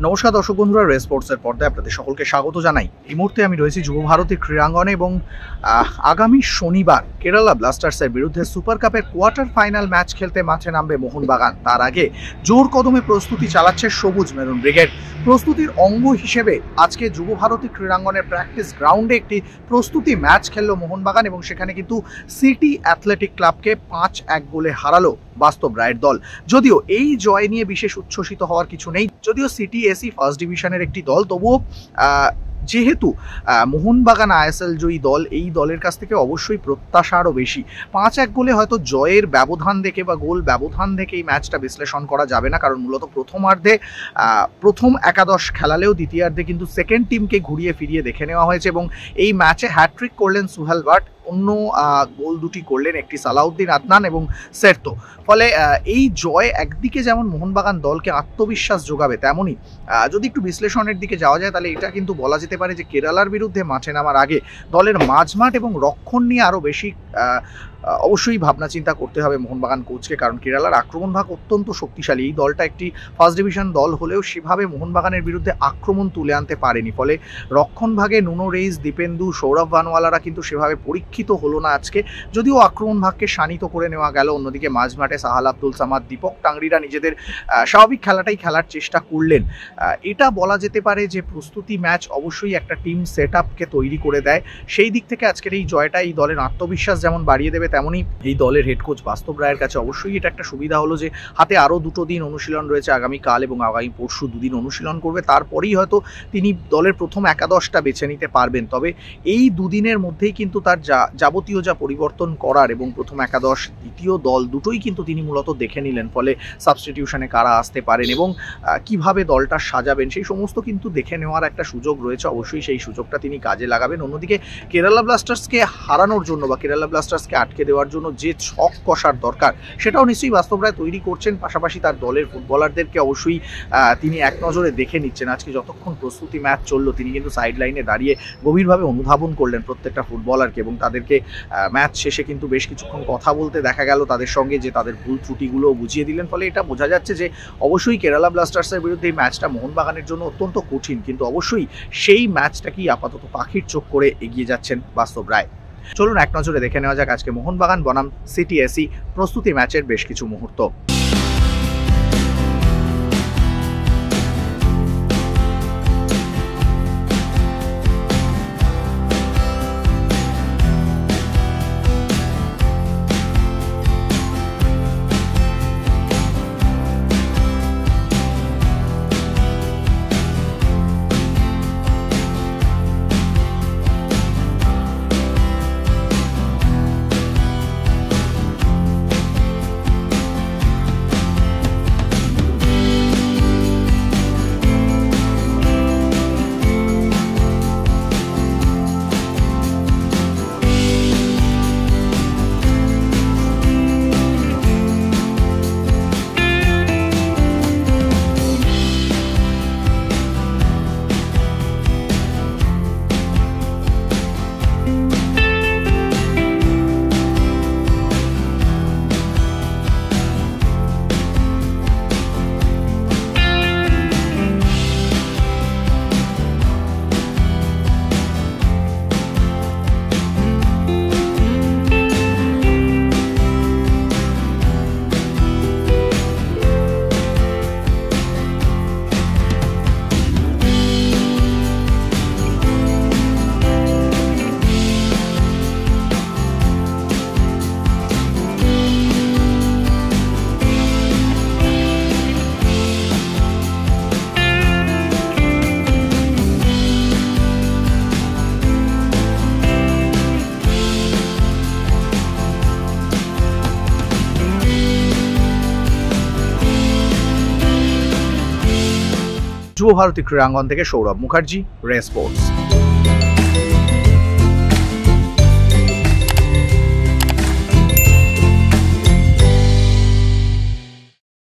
নমস্কার দর্শক বন্ধুরা, রেস স্পোর্টসের পর্দায় আপনাদের সকলকে স্বাগত জানাই। এই মুহূর্তে আমি রয়েছি যুব ভারতী ক্রীড়াঙ্গনে এবং আগামী শনিবার কেরালা ব্লাস্টার্সের বিরুদ্ধে সুপার কাপের কোয়ার্টার ফাইনাল ম্যাচ খেলতে মাঠে নামবে মোহনবাগান। তার আগে জোর কদমে প্রস্তুতি চালাচ্ছে সবুজ মেরুন ব্রিগেড। প্রস্তুতির অঙ্গ হিসেবে আজকে যুব ভারতী ক্রীড়াঙ্গনের প্র্যাকটিস গ্রাউন্ডে একটি প্রস্তুতি ম্যাচ খেললো মোহনবাগান এবং সেখানে কিন্তু সিটি অ্যাথলেটিক ক্লাবকে 5-1 গোলে হারালো বাস্তব রায়ের দল। যদিও এই জয় নিয়ে বিশেষ উচ্ছ্বসিত হওয়ার কিছু নেই, যদিও সিটি এসি ফার্স্ট ডিভিশনের একটি দল, তবুও যেহেতু মোহনবাগান আইএসএল জয়ী দল, এই দলের কাছ থেকে অবশ্যই প্রত্যাশা আরও বেশি। 5-1 গোলে হয়তো জয়ের ব্যবধান দেখে বা গোল ব্যবধান দেখে এই ম্যাচটা বিশ্লেষণ করা যাবে না, কারণ মূলত প্রথমার্ধে প্রথম একাদশ খেলালেও দ্বিতীয়ার্ধে কিন্তু সেকেন্ড টিমকে ঘুরিয়ে ফিরিয়ে দেখে নেওয়া হয়েছে এবং এই ম্যাচে হ্যাট্রিক করলেন সুহেল ভাট, অন্য গোল দুটি করলেন একটি সালাউদ্দিন আদনান এবং সের্তো। ফলে এই জয় একদিকে যেমন মোহনবাগান দলকে আত্মবিশ্বাস যোগাবে, তেমনই যদি একটু বিশ্লেষণের দিকে যাওয়া যায় তাহলে এটা কিন্তু বলা যেতে পারে যে কেরালার বিরুদ্ধে মাঠে নামার আগে দলের মাঝমাঠ এবং রক্ষণ নিয়ে আরও বেশি অবশ্যই ভাবনা চিন্তা করতে হবে মোহনবাগান কোচকে, কারণ কেরালার আক্রমণ ভাগ অত্যন্ত শক্তিশালী। এই দলটা একটি ফার্স্ট ডিভিশন দল হলেও সেভাবে মোহনবাগানের বিরুদ্ধে আক্রমণ তুলে আনতে পারেনি, ফলে রক্ষণ ভাগে নুনো রেইস, দীপেন্দু, সৌরভ ভানওয়ালারা কিন্তু সেভাবে পরীক্ষিত হলো না আজকে, যদিও আক্রমণ ভাগকে শানিত করে নেওয়া গেল। অন্যদিকে মাঝমাঠে সাহাল আব্দুল সামাদ, দীপক টাংরিরা নিজেদের স্বাভাবিক খেলাটাই খেলার চেষ্টা করলেন। এটা বলা যেতে পারে যে প্রস্তুতি ম্যাচ অবশ্যই একটা টিম সেট আপকে তৈরি করে দেয়। সেই দিক থেকে আজকের এই জয়টা এই দলের আত্মবিশ্বাস যেমন বাড়িয়ে দেবে, তেমনই এই দলের হেড কোচ বাস্তব রায়ের কাছে অবশ্যই এটা একটা সুবিধা হলো যে হাতে আরও 2 দিন অনুশীলন রয়েছে, আগামীকাল এবং আগামী পরশু 2 দিন অনুশীলন করবে, তারপরেই হয়তো তিনি দলের প্রথম একাদশটা বেছে নিতে পারবেন। তবে এই 2 দিনের মধ্যেই কিন্তু তার যাবতীয় যা পরিবর্তন করার এবং প্রথম একাদশ দ্বিতীয় দল দুটোই কিন্তু তিনি মূলত দেখে নিলেন, ফলে সাবস্টিটিউশনে কারা আসতে পারেন এবং কিভাবে দলটা সাজাবেন সেই সমস্ত কিন্তু দেখে নেওয়ার একটা সুযোগ রয়েছে। অবশ্যই সেই সুযোগটা তিনি কাজে লাগাবেন। অন্যদিকে কেরালা ব্লাস্টার্সকে হারানোর জন্য বা কেরালা ব্লাস্টার্সকে আটকে দেওয়ার জন্য যে ছক কষার দরকার সেটাও নিশ্চয়ই বাস্তব রায় তৈরি করছেন। পাশাপাশি তার দলের ফুটবলারদেরকে অবশ্যই তিনি এক নজরে দেখে নিচ্ছেন। আজকে যতক্ষণ প্রস্তুতি ম্যাচ চললো তিনি কিন্তু সাইড লাইনে দাঁড়িয়ে গভীরভাবে অনুধাবন করলেন প্রত্যেকটা ফুটবলারকে এবং তাদেরকে ম্যাচ শেষে কিন্তু বেশ কিছুক্ষণ কথা বলতে দেখা গেল তাদের সঙ্গে, যে তাদের ভুল ত্রুটিগুলো বুঝিয়ে দিলেন। ফলে এটা বোঝা যাচ্ছে যে অবশ্যই কেরালা ব্লাস্টার্সের বিরুদ্ধে এই ম্যাচটা মোহনবাগানের জন্য অত্যন্ত কঠিন, কিন্তু অবশ্যই সেই ম্যাচটাকেই আপাতত পাখির চোখ করে এগিয়ে যাচ্ছেন বাস্তব রায়। চলুন এক নজরে দেখে নেওয়া যাক আজকে মোহনবাগান বনাম সিটি এসি প্রস্তুতি ম্যাচের বেশ কিছু মুহূর্ত। যুব ভারতী ক্রীড়াঙ্গন থেকে সৌরভ মুখার্জি, রেস স্পোর্টস।